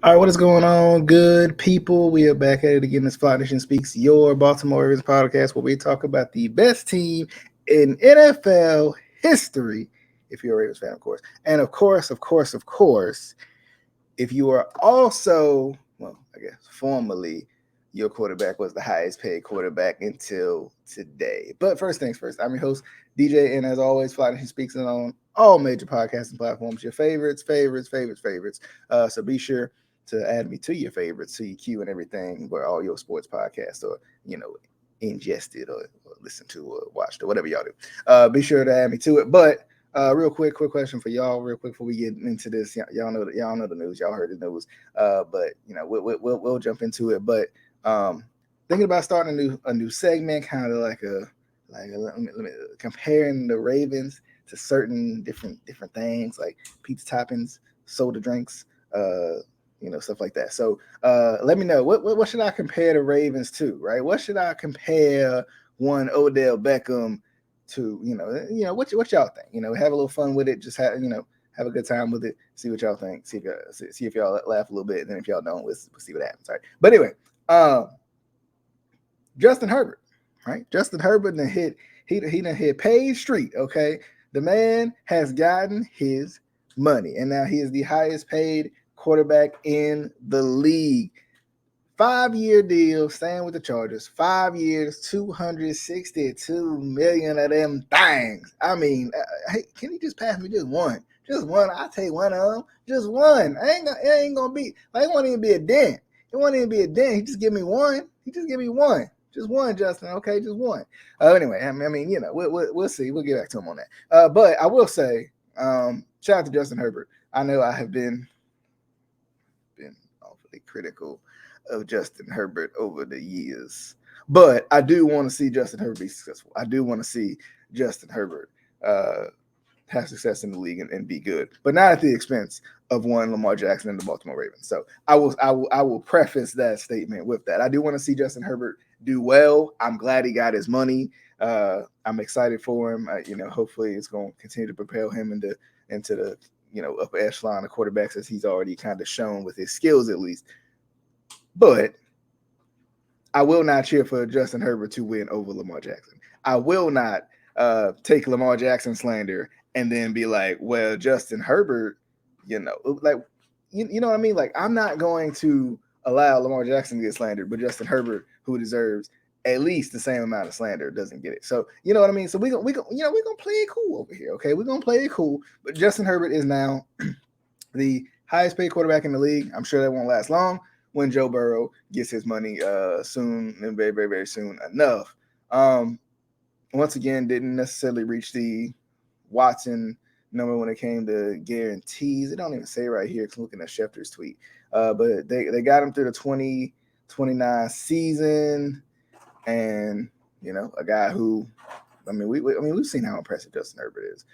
All right, what is going on, good people? We are back at it again. This Fly Nation Speaks, your Baltimore Ravens podcast, where we talk about the best team in NFL history, if you're a Ravens fan, of course. And of course, if you are also, well, I guess formerly, your quarterback was the highest paid quarterback until today. But first things first, I'm your host, DJ, and as always, Fly Nation Speaks on all major podcasting platforms, your favorites. So be sure to add me to your favorites, to your queue and everything, where all your sports podcasts are, ingested or listened to or watched or whatever y'all do. Be sure to add me to it. But real quick question for y'all, real quick before we get into this. Y'all know the news. Y'all heard the news. But we'll jump into it. But thinking about starting a new segment, kind of like let me comparing the Ravens to certain different things like pizza toppings, soda drinks, stuff like that. So let me know what should I compare the Ravens to, right? What should I compare one Odell Beckham to? What y'all think? Have a little fun with it. Just have a good time with it. See what y'all think. See if y'all laugh a little bit. And then if y'all don't, we'll see what happens. All right. But anyway, Justin Herbert, right? Justin Herbert done hit Page Street. Okay, the man has gotten his money, and now he is the highest paid quarterback in the league. 5-year deal, staying with the Chargers. 5 years, $262 million of them things. I mean, hey, can you just pass me just one? Just one. I'll take one of them. Just one. It ain't gonna be. Like, it won't even be a dent. It won't even be a dent. He just give me one. Just one, Justin. Okay, just one. Anyway, I mean, we'll see. We'll get back to him on that. But I will say, shout out to Justin Herbert. I know I have been awfully critical of Justin Herbert over the years, but I do want to see Justin Herbert be successful. I do want to see Justin Herbert have success in the league and be good, but not at the expense of one Lamar Jackson and the Baltimore Ravens. So I will preface that statement with that. I do want to see Justin Herbert do well. I'm glad he got his money. I'm excited for him. Hopefully it's going to continue to propel him into the upper echelon of quarterbacks, as he's already kind of shown with his skills at least. But I will not cheer for Justin Herbert to win over Lamar Jackson. I will not take Lamar Jackson slander and then be like, well, Justin Herbert, you know what I mean? Like, I'm not going to allow Lamar Jackson to get slandered, but Justin Herbert, who deserves at least the same amount of slander, doesn't get it. So, you know what I mean? So we're gonna play it cool over here, okay? We're gonna play it cool. But Justin Herbert is now the highest paid quarterback in the league. I'm sure that won't last long when Joe Burrow gets his money soon and very, very, very soon enough. Once again, didn't necessarily reach the Watson number when it came to guarantees. It don't even say right here because I'm looking at Schefter's tweet. But they got him through the 2029 season, and a guy who, we've seen how impressive Justin Herbert is.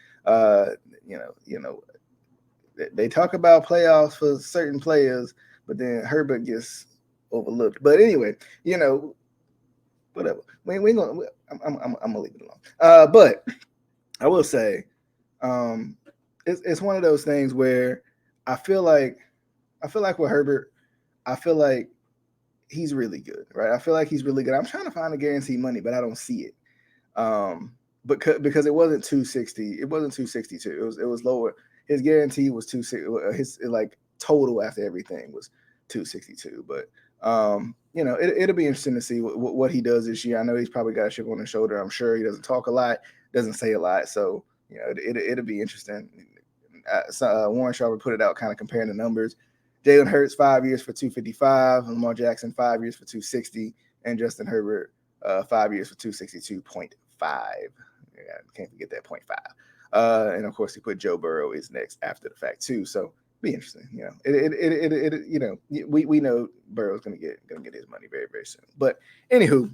They talk about playoffs for certain players, but then Herbert gets overlooked. But anyway, whatever. I'm gonna leave it alone. But I will say, it's one of those things where I feel like with Herbert, I feel like he's really good, right? I feel like he's really good. I'm trying to find the guaranteed money, but I don't see it. Because it wasn't 260, it wasn't 262. It was lower. His guarantee was 260. His total after everything was 262. But it'll be interesting to see what he does this year. I know he's probably got a chip on his shoulder. I'm sure he doesn't talk a lot, doesn't say a lot. So it'll be interesting. Warren Sharp put it out, kind of comparing the numbers. Jalen Hurts 5 years for 255, Lamar Jackson 5 years for 260, and Justin Herbert 5 years for 262.5. Yeah, can't forget that 0.5. And of course, he put Joe Burrow is next after the fact too. So be interesting. We know Burrow's gonna get his money very, very soon. But anywho,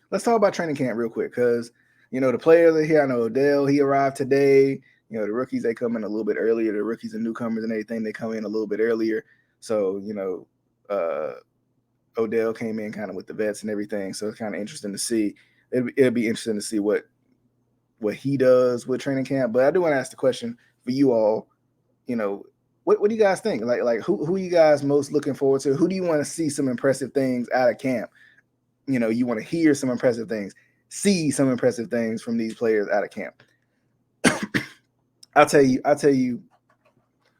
let's talk about training camp real quick, because the players are here. I know Odell, he arrived today. The rookies, they come in a little bit earlier. The rookies and newcomers and everything, they come in a little bit earlier. So Odell came in kind of with the vets and everything. So it's kind of interesting to see. It'll be interesting to see what he does with training camp. But I do want to ask the question for you all. what do you guys think? Like who are you guys most looking forward to? Who do you want to see some impressive things out of camp? You want to hear some impressive things, see some impressive things from these players out of camp. I'll tell you,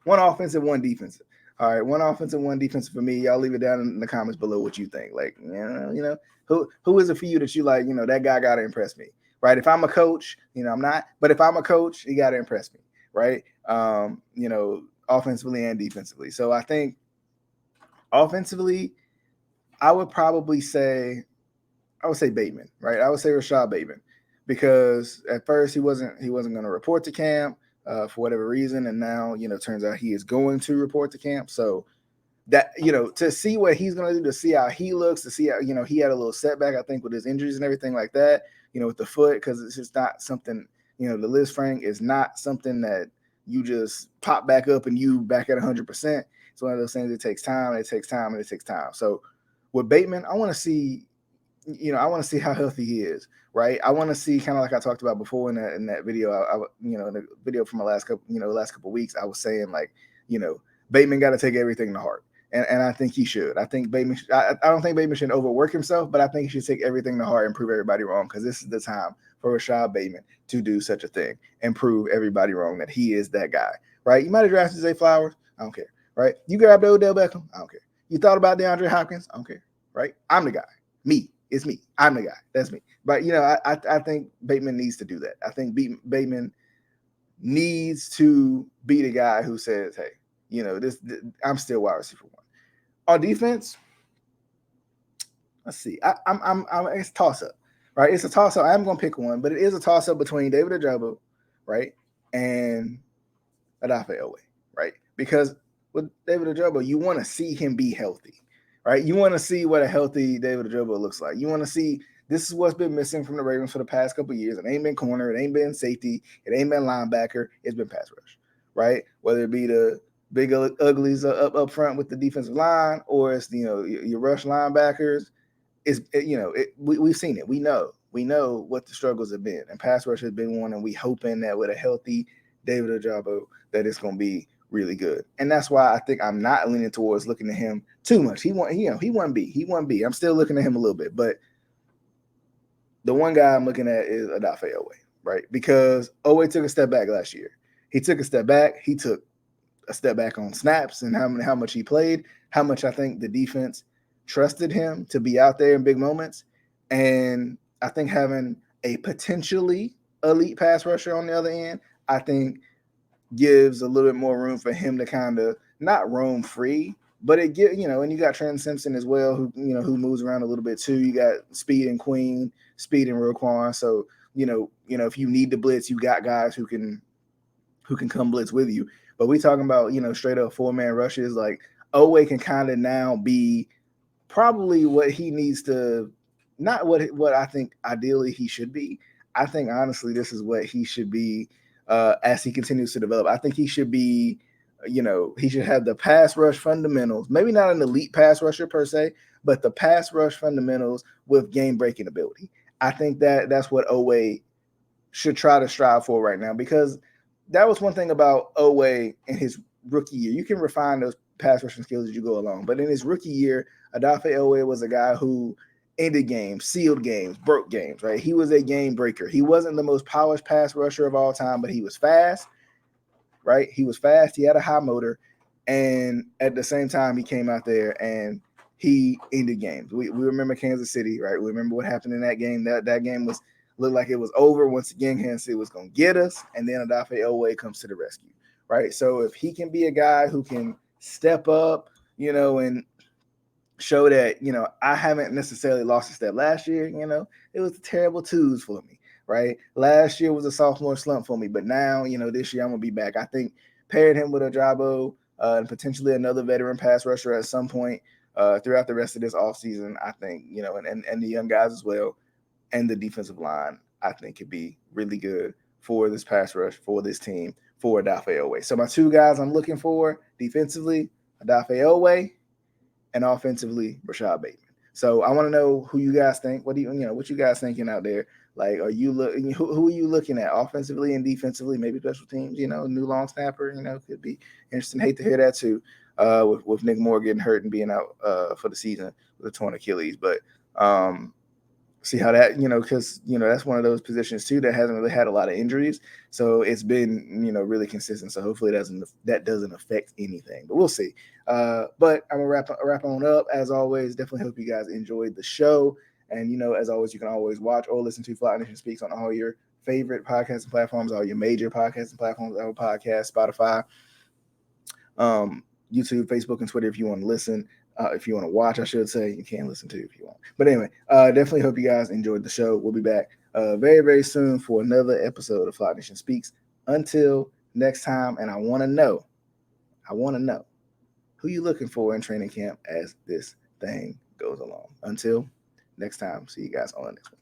one offensive, one defensive. All right, one offensive, one defensive for me. Y'all leave it down in the comments below what you think. Like, who is it for you that you like? That guy got to impress me, right? If I'm a coach, I'm not, but if I'm a coach, he got to impress me, right? Offensively and defensively. So I think offensively, I would say Bateman, right? I would say Rashad Bateman, because at first he wasn't going to report to camp for whatever reason, and now turns out he is going to report to camp. So that to see what he's going to do, to see how he looks, to see how he had a little setback, I think, with his injuries and everything like that, with the foot, because it's just not something, the Lisfranc is not something that you just pop back up and you back at 100%. It's one of those things that takes time. So with Bateman, I want to see how healthy he is, right? I want to see, kind of like I talked about before in that video. In the video from the last couple weeks, I was saying, like, Bateman got to take everything to heart, and I think he should. I think Bateman. I don't think Bateman should overwork himself, but I think he should take everything to heart and prove everybody wrong, because this is the time for Rashad Bateman to do such a thing and prove everybody wrong that he is that guy, right? You might have drafted Zay Flowers, I don't care, right? You grabbed Odell Beckham, I don't care. You thought about DeAndre Hopkins, I don't care, right? I'm the guy. It's me. I'm the guy. That's me. But I think Bateman needs to do that. I think Bateman needs to be the guy who says, "Hey, this I'm still wide receiver one." On defense, let's see. I'm it's a toss up, right? It's a toss up. I'm going to pick one, but it is a toss up between David Ojabo, right, and Odafe Oweh, right? Because with David Ojabo, you want to see him be healthy. Right, you want to see what a healthy David Ojabo looks like. You want to see, this is what's been missing from the Ravens for the past couple of years. It ain't been corner, it ain't been safety, it ain't been linebacker, it's been pass rush, right? Whether it be the big uglies up front with the defensive line, or it's your rush linebackers. We've seen it. We know what the struggles have been, and pass rush has been one. And we hoping that with a healthy David Ojabo, that it's going to be really good. And that's why I think I'm not leaning towards looking at him too much. He won B. I'm still looking at him a little bit, but the one guy I'm looking at is Odafe Oweh, right? Because Oweh took a step back last year. He took a step back. He took a step back on snaps and how much he played, how much I think the defense trusted him to be out there in big moments. And I think having a potentially elite pass rusher on the other end, I think gives a little bit more room for him to kind of not roam free, but it get and you got Trent Simpson as well, who moves around a little bit too. You got speed and Queen, speed and Roquan. So if you need to blitz, you got guys who can come blitz with you. But we talking about straight up 4-man rushes. Like, Oweh can kind of now be probably what he needs to, not what I think ideally he should be. I think honestly this is what he should be. As he continues to develop, I think he should be, he should have the pass rush fundamentals, maybe not an elite pass rusher per se, but the pass rush fundamentals with game-breaking ability. I think that's what Oweh should try to strive for right now, because that was one thing about Oweh in his rookie year. You can refine those pass rushing skills as you go along, but in his rookie year, Odafe Oweh was a guy who ended games, sealed games, broke games, right? He was a game breaker. He wasn't the most polished pass rusher of all time, but he was fast, right? He was fast. He had a high motor. And at the same time, he came out there and he ended games. We remember Kansas City, right? We remember what happened in that game. That game looked like it was over. Once again, Kansas City was going to get us. And then Odafe Oweh comes to the rescue, right? So if he can be a guy who can step up, and show that, I haven't necessarily lost a step. Last year, it was the terrible twos for me, right? Last year was a sophomore slump for me, but now, this year I'm going to be back. I think paired him with Ojabo and potentially another veteran pass rusher at some point throughout the rest of this offseason, I think, and the young guys as well, and the defensive line, I think could be really good for this pass rush, for this team, for Odafe Oweh. So my two guys I'm looking for defensively, Odafe Oweh, and offensively, Rashad Bateman. So I want to know who you guys think. What you guys thinking out there? Like, are you who are you looking at offensively and defensively? Maybe special teams. New long snapper. Could be interesting. Hate to hear that too. With Nick Moore getting hurt and being out for the season with a torn Achilles, but see how that because that's one of those positions too that hasn't really had a lot of injuries, so it's been really consistent. So hopefully that doesn't affect anything, but we'll see. But I'm gonna wrap on up. As always, definitely hope you guys enjoyed the show. And as always, you can always watch or listen to Fly Nation Speaks on all your favorite podcasting platforms, all your major podcasting platforms, Apple Podcasts, Spotify, YouTube, Facebook, and Twitter if you want to listen. If you want to watch, I should say, you can listen to if you want. But anyway, definitely hope you guys enjoyed the show. We'll be back very, very soon for another episode of Fly Nation Speaks. Until next time, and I want to know who you looking for in training camp as this thing goes along. Until next time, see you guys on the next one.